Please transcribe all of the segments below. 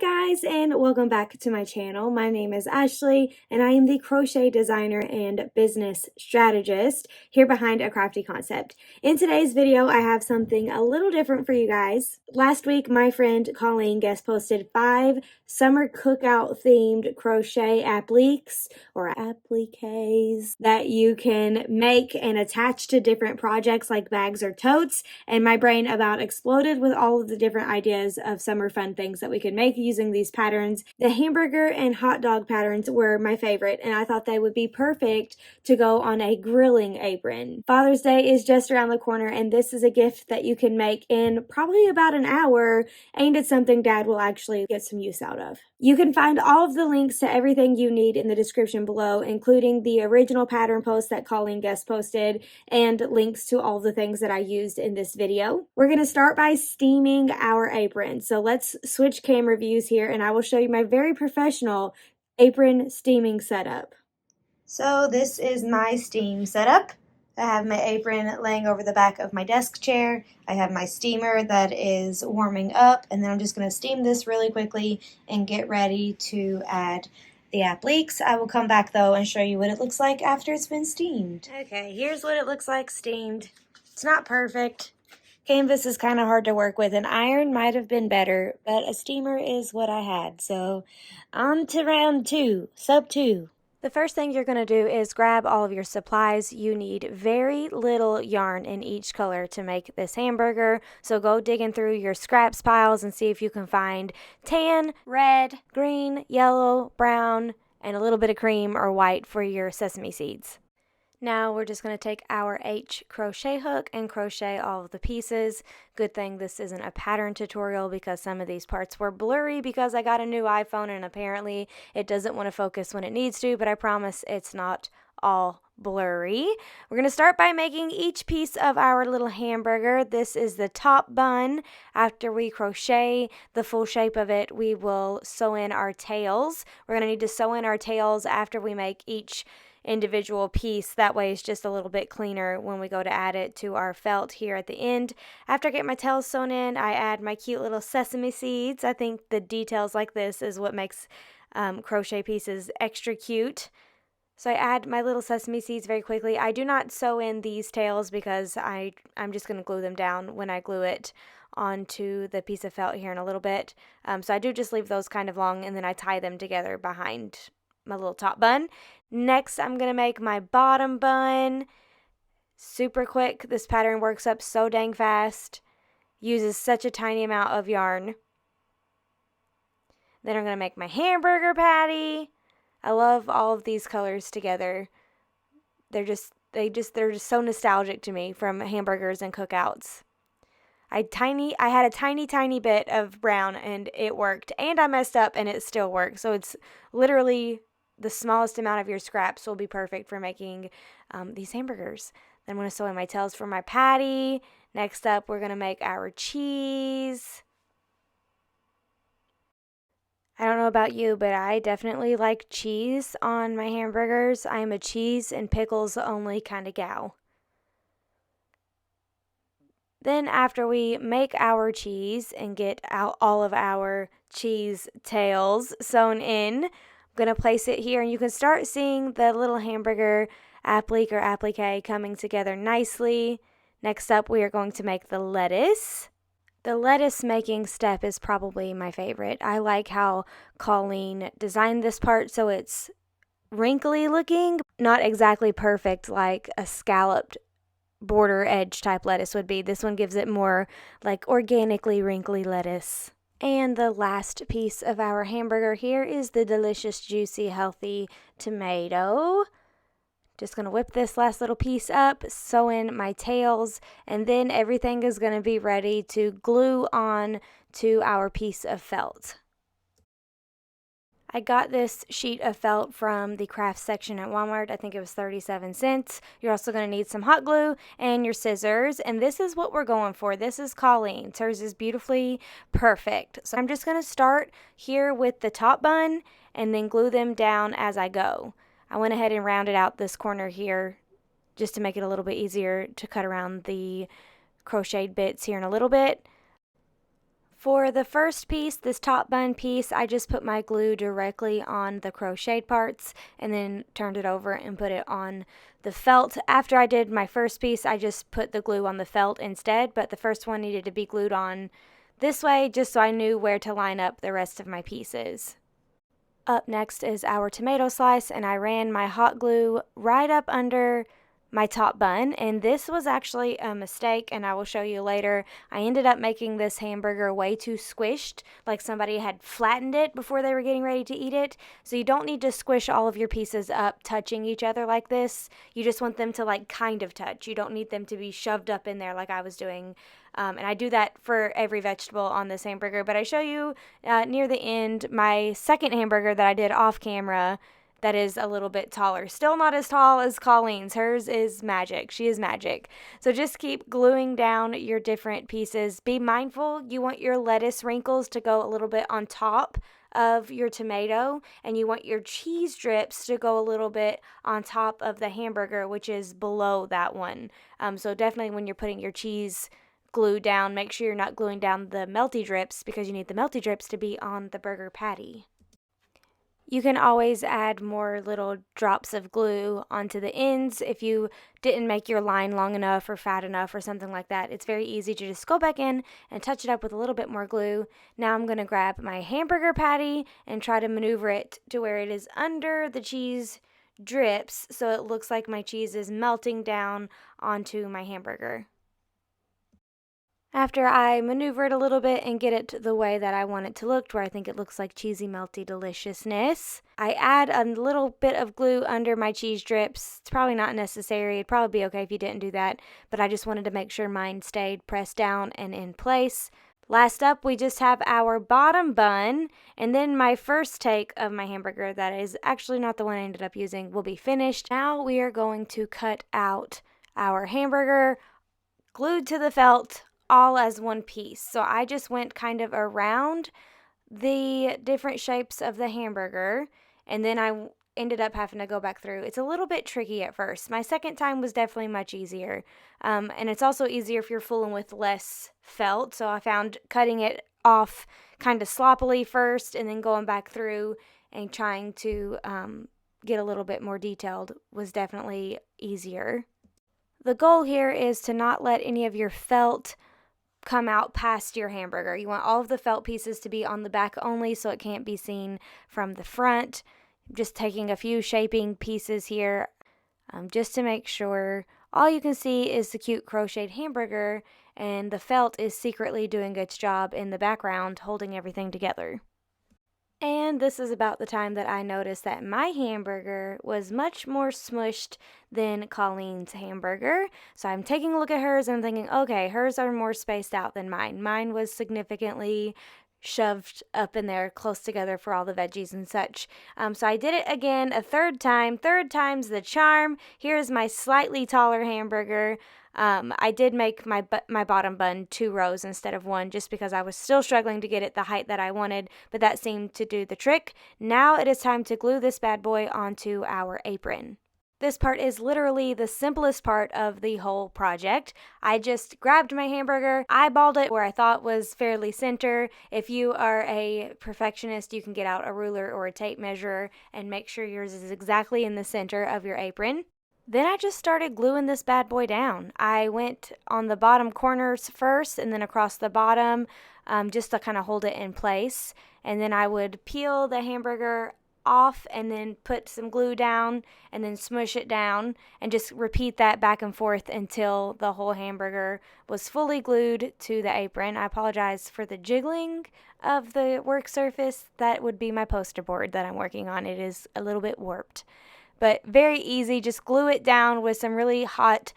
guys, and welcome back to my channel. My name is Ashley and I am the crochet designer and business strategist here behind A Crafty Concept. In today's video, I have something a little different for you guys. Last week, my friend Colleen guest posted 5 summer cookout themed crochet appliques or appliques that you can make and attach to different projects like bags or totes, and my brain about exploded with all of the different ideas of summer fun things that we could make using these patterns. The hamburger and hot dog patterns were my favorite, and I thought they would be perfect to go on a grilling apron. Father's Day is just around the corner, and this is a gift that you can make in probably about an hour, and it's something Dad will actually get some use out of. You can find all of the links to everything you need in the description below, including the original pattern post that Colleen guest posted and links to all the things that I used in this video. We're going to start by steaming our apron. So let's switch camera views here and I will show you my very professional apron steaming setup. So this is my steam setup. I have my apron laying over the back of my desk chair. I have my steamer that is warming up, and then I'm just going to steam this really quickly and get ready to add the appliques. I will come back though and show you what it looks like after it's been steamed. Okay, here's what it looks like steamed. It's not perfect. Canvas is kind of hard to work with. An iron might have been better, but a steamer is what I had. So on to round 2, sub 2. The first thing you're going to do is grab all of your supplies. You need very little yarn in each color to make this hamburger. So go digging through your scraps piles and see if you can find tan, red, green, yellow, brown, and a little bit of cream or white for your sesame seeds. Now we're just going to take our H crochet hook and crochet all of the pieces. Good thing this isn't a pattern tutorial because some of these parts were blurry because I got a new iPhone and apparently it doesn't want to focus when it needs to, but I promise it's not all blurry. We're going to start by making each piece of our little hamburger. This is the top bun. After we crochet the full shape of it, we will sew in our tails. We're going to need to sew in our tails after we make each individual piece. That way it's just a little bit cleaner when we go to add it to our felt here at the end. After I get my tails sewn in, I add my cute little sesame seeds. I think the details like this is what makes crochet pieces extra cute. So I add my little sesame seeds very quickly. I do not sew in these tails because I'm just going to glue them down when I glue it onto the piece of felt here in a little bit. So I do just leave those kind of long and then I tie them together behind my little top bun. Next, I'm going to make my bottom bun. Super quick. This pattern works up so dang fast. Uses such a tiny amount of yarn. Then I'm going to make my hamburger patty. I love all of these colors together. They're just so nostalgic to me from hamburgers and cookouts. I had a tiny bit of brown and it worked, and I messed up and it still worked. So it's literally the smallest amount of your scraps will be perfect for making these hamburgers. Then I'm going to sew in my tails for my patty. Next up, we're going to make our cheese. I don't know about you, but I definitely like cheese on my hamburgers. I am a cheese and pickles only kind of gal. Then after we make our cheese and get out all of our cheese tails sewn in, I'm going to place it here and you can start seeing the little hamburger applique or applique coming together nicely. Next up, we are going to make the lettuce. The lettuce making step is probably my favorite. I like how Colleen designed this part so it's wrinkly looking, not exactly perfect like a scalloped border edge type lettuce would be. This one gives it more like organically wrinkly lettuce. And the last piece of our hamburger here is the delicious, juicy, healthy tomato. Just going to whip this last little piece up, sew in my tails, and then everything is going to be ready to glue on to our piece of felt. I got this sheet of felt from the craft section at Walmart. I think it was 37 cents. You're also going to need some hot glue and your scissors. And this is what we're going for. This is Colleen's. Hers is beautifully perfect. So I'm just going to start here with the top bun and then glue them down as I go. I went ahead and rounded out this corner here just to make it a little bit easier to cut around the crocheted bits here in a little bit. For the first piece, this top bun piece, I just put my glue directly on the crocheted parts and then turned it over and put it on the felt. After I did my first piece, I just put the glue on the felt instead, but the first one needed to be glued on this way just so I knew where to line up the rest of my pieces. Up next is our tomato slice, and I ran my hot glue right up under my top bun, and this was actually a mistake, and I will show you later. I ended up making this hamburger way too squished, like somebody had flattened it before they were getting ready to eat it. So you don't need to squish all of your pieces up touching each other like this. You just want them to like kind of touch. You don't need them to be shoved up in there like I was doing. And I do that for every vegetable on this hamburger, but I show you near the end my second hamburger that I did off camera that is a little bit taller. Still not as tall as Colleen's. Hers is magic. She is magic. So just keep gluing down your different pieces. Be mindful, you want your lettuce wrinkles to go a little bit on top of your tomato, and you want your cheese drips to go a little bit on top of the hamburger, which is below that one. So definitely when you're putting your cheese glue down, make sure you're not gluing down the melty drips, because you need the melty drips to be on the burger patty. You can always add more little drops of glue onto the ends if you didn't make your line long enough or fat enough or something like that. It's very easy to just go back in and touch it up with a little bit more glue. Now I'm going to grab my hamburger patty and try to maneuver it to where it is under the cheese drips so it looks like my cheese is melting down onto my hamburger. After I maneuver it a little bit and get it the way that I want it to look, where I think it looks like cheesy, melty deliciousness, I add a little bit of glue under my cheese drips. It's probably not necessary. It'd probably be okay if you didn't do that, but I just wanted to make sure mine stayed pressed down and in place. Last up, we just have our bottom bun, and then my first take of my hamburger, that is actually not the one I ended up using, will be finished. Now we are going to cut out our hamburger, glued to the felt, all as one piece. So I just went kind of around the different shapes of the hamburger, and then I ended up having to go back through. It's a little bit tricky at first. My second time was definitely much easier, and it's also easier if you're fooling with less felt. So I found cutting it off kind of sloppily first and then going back through and trying to get a little bit more detailed was definitely easier. The goal here is to not let any of your felt come out past your hamburger. You want all of the felt pieces to be on the back only, so it can't be seen from the front. Just taking a few shaping pieces here just to make sure all you can see is the cute crocheted hamburger, and the felt is secretly doing its job in the background holding everything together. And this is about the time that I noticed that my hamburger was much more smushed than Colleen's hamburger. So I'm taking a look at hers and I'm thinking, okay, hers are more spaced out than mine. Mine was significantly shoved up in there close together for all the veggies and such. So I did it again a third time. Third time's the charm. Here's my slightly taller hamburger. I did make my bottom bun 2 rows instead of 1 just because I was still struggling to get it the height that I wanted, but that seemed to do the trick. Now it is time to glue this bad boy onto our apron. This part is literally the simplest part of the whole project. I just grabbed my hamburger, eyeballed it where I thought was fairly center. If you are a perfectionist, you can get out a ruler or a tape measure and make sure yours is exactly in the center of your apron. Then I just started gluing this bad boy down. I went on the bottom corners first and then across the bottom just to kind of hold it in place. And then I would peel the hamburger off and then put some glue down and then smush it down and just repeat that back and forth until the whole hamburger was fully glued to the apron. I apologize for the jiggling of the work surface. That would be my poster board that I'm working on. It is a little bit warped. But very easy, just glue it down with some really hot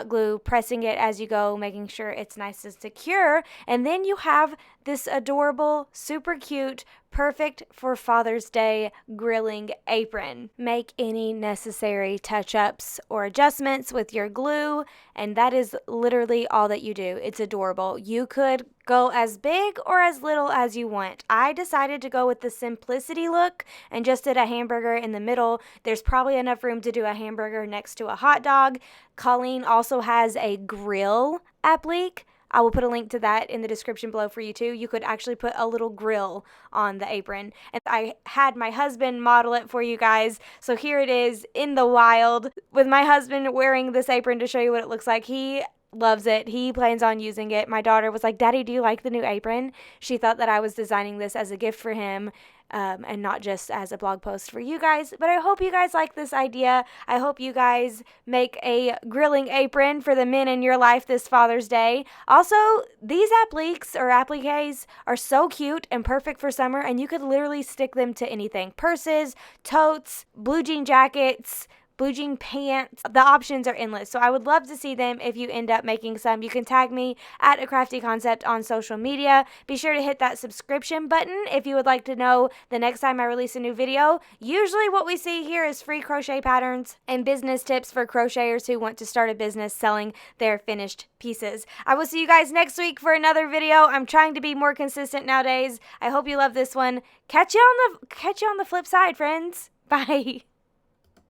glue, pressing it as you go, making sure it's nice and secure. And then you have this adorable, super cute, perfect for Father's Day grilling apron. Make any necessary touch-ups or adjustments with your glue, and that is literally all that you do. It's adorable. You could go as big or as little as you want. I decided to go with the simplicity look and just did a hamburger in the middle. There's probably enough room to do a hamburger next to a hot dog. Colleen also has a grill applique. I will put a link to that in the description below for you too. You could actually put a little grill on the apron. And I had my husband model it for you guys. So here it is in the wild with my husband wearing this apron to show you what it looks like. He loves it. He plans on using it. My daughter was like, "Daddy, do you like the new apron?" She thought that I was designing this as a gift for him. And not just as a blog post for you guys. But I hope you guys like this idea. I hope you guys make a grilling apron for the men in your life this Father's Day. Also, these appliques or appliques are so cute and perfect for summer, and you could literally stick them to anything. Purses, totes, blue jean jackets, blue jean pants. The options are endless. So I would love to see them if you end up making some. You can tag me at A Crafty Concept on social media. Be sure to hit that subscription button if you would like to know the next time I release a new video. Usually what we see here is free crochet patterns and business tips for crocheters who want to start a business selling their finished pieces. I will see you guys next week for another video. I'm trying to be more consistent nowadays. I hope you love this one. Catch you on the flip side, friends. Bye.